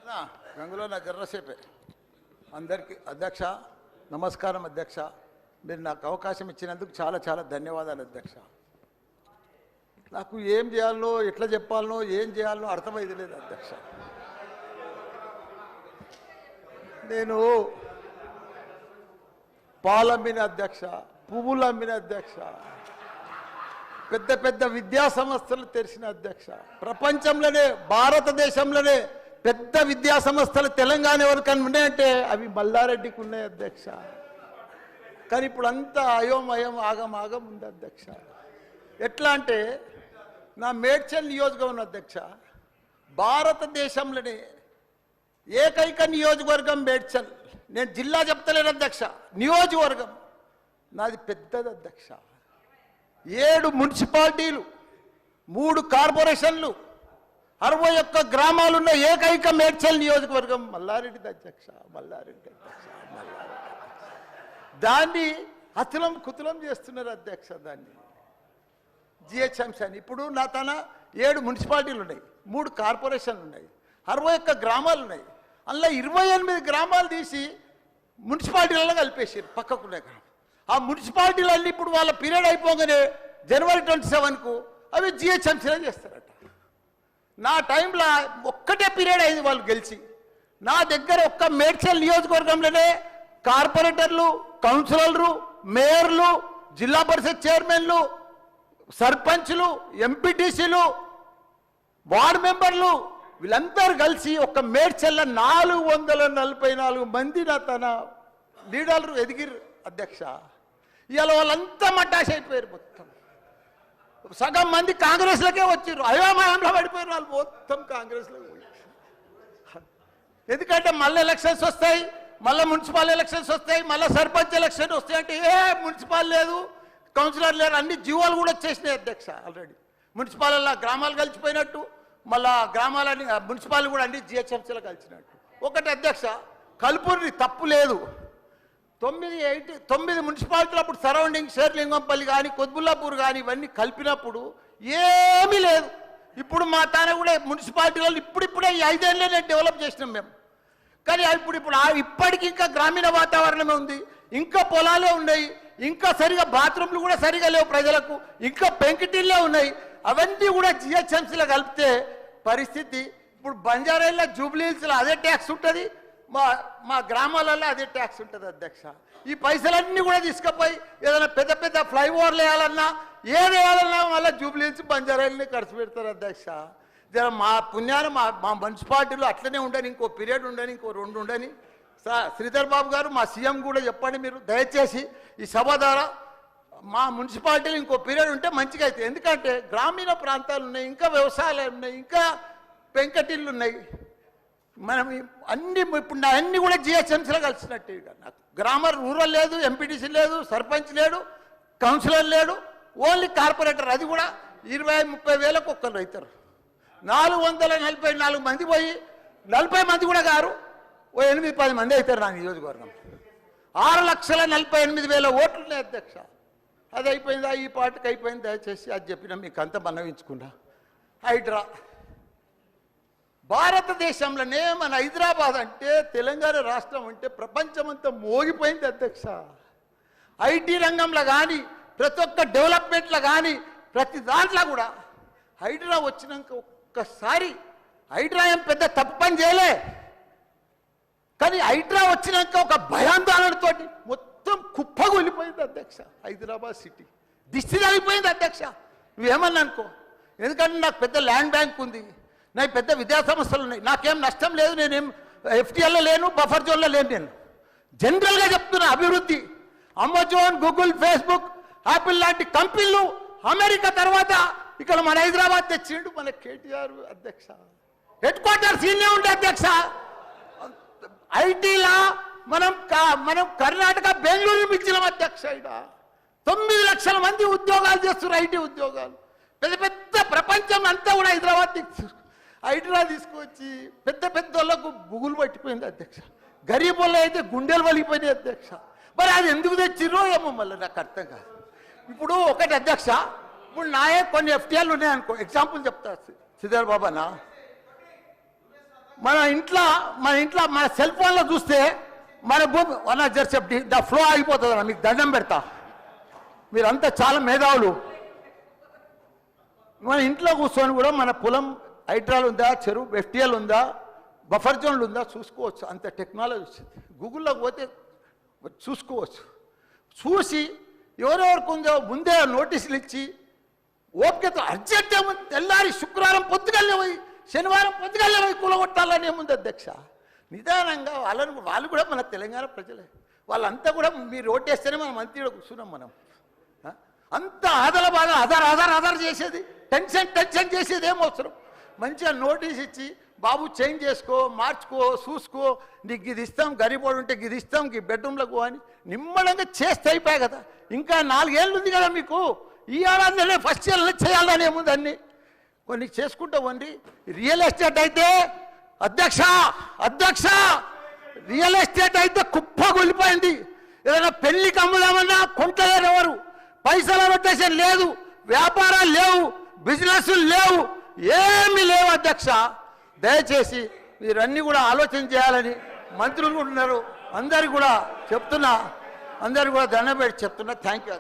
గంగులో నా జర్రసేపే అందరికీ అధ్యక్ష నమస్కారం అధ్యక్ష. మీరు నాకు అవకాశం ఇచ్చినందుకు చాలా చాలా ధన్యవాదాలు అధ్యక్ష. నాకు ఏం చేయాలనో ఎట్లా చెప్పాలనో ఏం చేయాలనో అర్థమైంది లేదు అధ్యక్ష. నేను పాలమ్మిన అధ్యక్ష, పువ్వులు అమ్మిన అధ్యక్ష, పెద్ద పెద్ద విద్యా సంస్థలు తెరిచిన అధ్యక్ష. ప్రపంచంలోనే భారతదేశంలోనే పెద్ద విద్యా సంస్థలు తెలంగాణ ఎవరికన్నా ఉన్నాయంటే అవి మల్లారెడ్డికి ఉన్నాయి అధ్యక్ష. కానీ ఇప్పుడు అంతా అయోమయం ఆగం ఉంది అధ్యక్ష. ఎట్లా అంటే నా మేడ్చల్ నియోజకవర్గం అధ్యక్ష, భారతదేశంలోనే ఏకైక నియోజకవర్గం మేడ్చల్. నేను జిల్లా చెప్తలేను అధ్యక్ష, నియోజకవర్గం నాది పెద్దది అధ్యక్ష. 7 మున్సిపాలిటీలు, 3 కార్పొరేషన్లు, 61 గ్రామాలున్న ఏకైక మేడ్చల్ నియోజకవర్గం మల్లారెడ్డి అధ్యక్ష. మల్లారెడ్డి దాన్ని అతులం కుతులం చేస్తున్నారు అధ్యక్ష. దాన్ని జిహెచ్ఎంసీ అని ఇప్పుడు నా తన 7 మున్సిపాలిటీలు ఉన్నాయి, 3 కార్పొరేషన్లు ఉన్నాయి, 61 గ్రామాలు ఉన్నాయి. అందులో 28 గ్రామాలు తీసి మున్సిపాలిటీలలో కలిపేసారు పక్కకునే గ్రామం. ఆ మున్సిపాలిటీలన్నీ ఇప్పుడు వాళ్ళ పీరియడ్ అయిపోగానే జనవరి 27కు అవి జిహెచ్ఎంసీలో చేస్తారట. నా టైంలో ఒక్కటే పీరియడ్ అయింది వాళ్ళు గెలిచి. నా దగ్గర ఒక్క మేడ్చల్ నియోజకవర్గంలోనే కార్పొరేటర్లు, కౌన్సిలర్లు, మేయర్లు, జిల్లా పరిషత్ చైర్మన్లు, సర్పంచ్లు, ఎంపీటీసీలు, వార్డు మెంబర్లు వీళ్ళందరూ కలిసి ఒక్క మేడ్చల్ల 444 మంది నా తన లీడర్లు ఎదిగిరు అధ్యక్ష. ఇవాళ వాళ్ళంతా మడ్డాష్ అయిపోయారు. మొత్తం సగం మంది కాంగ్రెస్లకే వచ్చారు. అయోమయంలో పడిపోయారు వాళ్ళు మొత్తం కాంగ్రెస్లో. ఎందుకంటే మళ్ళీ ఎలక్షన్స్ వస్తాయి, మళ్ళీ మున్సిపల్ ఎలక్షన్స్ వస్తాయి, మళ్ళీ సర్పంచ్ ఎలక్షన్ వస్తాయి అంటే ఏ మున్సిపల్ లేదు, కౌన్సిలర్ లేరు, అన్ని జీవోలు కూడా వచ్చేసినాయి అధ్యక్ష. ఆల్రెడీ మున్సిపాలలో గ్రామాలు కలిసిపోయినట్టు, మళ్ళా గ్రామాలన్నీ మున్సిపాలిటీ కూడా అన్ని జిహెచ్ఎంసీలో కలిసినట్టు. ఒకటి అధ్యక్ష, కలుపుని తప్పు లేదు. 9 మున్సిపాలిటీలు అప్పుడు సరౌండింగ్ షేర్లింగంపల్లి కానీ కొద్బుల్లాపూర్ కానీ ఇవన్నీ కలిపినప్పుడు ఏమీ లేదు. ఇప్పుడు మా తాన కూడా మున్సిపాలిటీలలో ఇప్పుడిప్పుడే ఈ 5 ఏళ్ళనే డెవలప్ చేసినాం మేము. కానీ ఇప్పుడు ఇప్పటికి ఇంకా గ్రామీణ వాతావరణమే ఉంది, ఇంకా పొలాలే ఉన్నాయి, ఇంకా సరిగా బాత్రూమ్లు కూడా సరిగా లేవు ప్రజలకు, ఇంకా పెంకిటిల్లే ఉన్నాయి. అవన్నీ కూడా జిహెచ్ఎంసీలో కలిపితే పరిస్థితి ఇప్పుడు బంజారాల్లో జూబ్లీహిల్స్లో అదే ట్యాక్స్ ఉంటుంది, మా గ్రామాలలో అదే ట్యాక్స్ ఉంటుంది అధ్యక్ష. ఈ పైసలన్నీ కూడా తీసుకుపోయి ఏదైనా పెద్ద పెద్ద ఫ్లైఓవర్లు వేయాలన్నా ఏది వేయాలన్నా మళ్ళీ జూబ్లీహిల్స్ బంజారాలని ఖర్చు పెడతారు అధ్యక్ష. మా పుణ్యాన్ని మా మున్సిపాలిటీలో అట్లనే ఉండని, ఇంకో పీరియడ్ ఉండని, ఇంకో 2 ఉండని. శ్రీధర్ బాబు గారు మా సీఎం కూడా చెప్పండి మీరు దయచేసి ఈ సభ ద్వారా మా మున్సిపాలిటీలు ఇంకో పీరియడ్ ఉంటే మంచిగా అవుతుంది. ఎందుకంటే గ్రామీణ ప్రాంతాలు ఉన్నాయి, ఇంకా వ్యవసాయాలు ఉన్నాయి, ఇంకా పెంకటిళ్ళు ఉన్నాయి. మనం అన్ని ఇప్పుడు నా అన్ని కూడా జిహెచ్ఎంసీలో కలిసినట్టు. నాకు రూరల్ లేదు, ఎంపీటీసీ లేదు, సర్పంచ్ లేడు, కౌన్సిలర్ లేడు, ఓన్లీ కార్పొరేటర్. అది కూడా 20-30 వేలకు ఒక్కరు అవుతారు. 444 మంది పోయి 40 మంది కూడా గారు 8-10 మంది అవుతారు నా నియోజకవర్గం. 6,48,000 ఓట్లు ఉన్నాయి అధ్యక్ష. అది అయిపోయిందా, ఈ పార్టీకి అయిపోయింది. దయచేసి అది చెప్పినా మీకు అంత మనవించుకున్నా. హైడ్రా భారతదేశంలోనే మన హైదరాబాద్ అంటే తెలంగాణ రాష్ట్రం అంటే ప్రపంచమంతా మోగిపోయింది అధ్యక్ష. ఐటీ రంగంలో కానీ ప్రతి ఒక్క డెవలప్మెంట్లో కానీ ప్రతి దాంట్లో కూడా హైడ్రా వచ్చినాక ఒక్కసారి హైడ్రా ఏం పెద్ద తప్పు పని చేయలే, కానీ హైడ్రా వచ్చినాక ఒక భయాందోళనతో మొత్తం కుప్పగొలిపోయింది అధ్యక్ష. హైదరాబాద్ సిటీ దిష్టి తగిలిపోయింది అధ్యక్ష. నువ్వేమన్నా అనుకో, ఎందుకంటే నాకు పెద్ద ల్యాండ్ బ్యాంక్ ఉంది, నాకు పెద్ద విద్యా సంస్థలు ఉన్నాయి, నాకేం నష్టం లేదు, నేనేం ఎఫ్టీఎల్లో లేను, బఫర్ జోన్లో లేను. నేను జనరల్గా చెప్తున్నా, అభివృద్ధి అమెజాన్, గూగుల్, ఫేస్బుక్, యాపిల్ లాంటి కంపెనీలు అమెరికా తర్వాత ఇక్కడ మన హైదరాబాద్ తెచ్చిండు మన కేటీఆర్ అధ్యక్ష. హెడ్ క్వార్టర్స్ ఈయనే ఉండే అధ్యక్ష. ఐటీలా మనం కర్ణాటక బెంగళూరు మించిన అధ్యక్ష. ఇక్కడ 9 లక్షల మంది ఉద్యోగాలు చేస్తున్నారు, ఐటీ ఉద్యోగాలు. పెద్ద పెద్ద ప్రపంచం అంతా కూడా హైదరాబాద్ హైడ్రా తీసుకొచ్చి పెద్ద పెద్ద వాళ్ళకు బుగులు పట్టిపోయింది అధ్యక్ష. గరీబ్ వాళ్ళు అయితే గుండెలు వలిగిపోయినాయి అధ్యక్ష. మరి అది ఎందుకు తెచ్చిర్రో ఏమో మళ్ళీ నాకు అర్థం కాదు. ఇప్పుడు ఒకటి అధ్యక్ష, ఇప్పుడు నాయే కొన్ని ఎఫ్టీఎల్ ఉన్నాయనుకో, ఎగ్జాంపుల్ చెప్తా శ్రీధర్ బాబానా. మన ఇంట్లో మన సెల్ ఫోన్లో చూస్తే మన భూమి వన్ జర్సెప్టి ద ఫ్లో అయిపోతుంది అన్న, మీకు దండం పెడతా. మీరంతా చాలా మేధావులు. మన ఇంట్లో కూర్చొని కూడా మన పొలం హైడ్రాల్ ఉందా, చెరువు ఎఫ్టీఎల్ ఉందా, బఫర్ జోన్లు ఉందా చూసుకోవచ్చు. అంత టెక్నాలజీ వచ్చింది. గూగుల్లో పోతే చూసుకోవచ్చు. చూసి ఎవరెవరికి ఉందో ముందే నోటీసులు ఇచ్చి ఓపికతో అర్జెంట్ ఏముంది, తెల్లారి శుక్రవారం పొద్దుగల్లే పోయి శనివారం పొద్దుగల్లే పోయి కూలగొట్టాలని ఏముంది అధ్యక్ష. నిదానంగా వాళ్ళు కూడా మన తెలంగాణ ప్రజలే. వాళ్ళంతా కూడా మీరు ఓటేస్తేనే మనం మంత్రిలో కూర్చున్నాం. మనం అంత ఆదల బాధ ఆధార్ చేసేది, టెన్షన్ చేసేది ఏం అవసరం. మంచిగా నోటీస్ ఇచ్చి బాబు చేంజ్ చేసుకో, మార్చుకో, చూసుకో, నీకు ఇది ఇస్తాం, గరీబోడు ఉంటే ఇది ఇస్తాం, ఈ బెడ్రూమ్లకు అని నిమ్మడంగా చేస్తే అయిపోయాయి కదా. ఇంకా 4 ఏళ్ళు ఉంది కదా మీకు. ఈ ఏడాదిలోనే ఫస్ట్ ఇయర్లో చేయాలని ఏముంది అన్ని కొన్ని చేసుకుంటా ఉండి. రియల్ ఎస్టేట్ అయితే అధ్యక్ష రియల్ ఎస్టేట్ అయితే కుప్పగొలిపోయింది. ఏదైనా పెళ్లికి అమ్ముదామన్నా కొంటలేరు ఎవరు. పైసల రొటేషన్ లేదు, వ్యాపారాలు లేవు, బిజినెస్ లేవు, ఏమీ లేవు అధ్యక్ష. దయచేసి మీరన్నీ కూడా ఆలోచన చేయాలని మంత్రులు ఉన్నారు. అందరికి కూడా చెప్తున్నా, అందరికి కూడా దండం పెట్టి చెప్తున్నా. Thank you.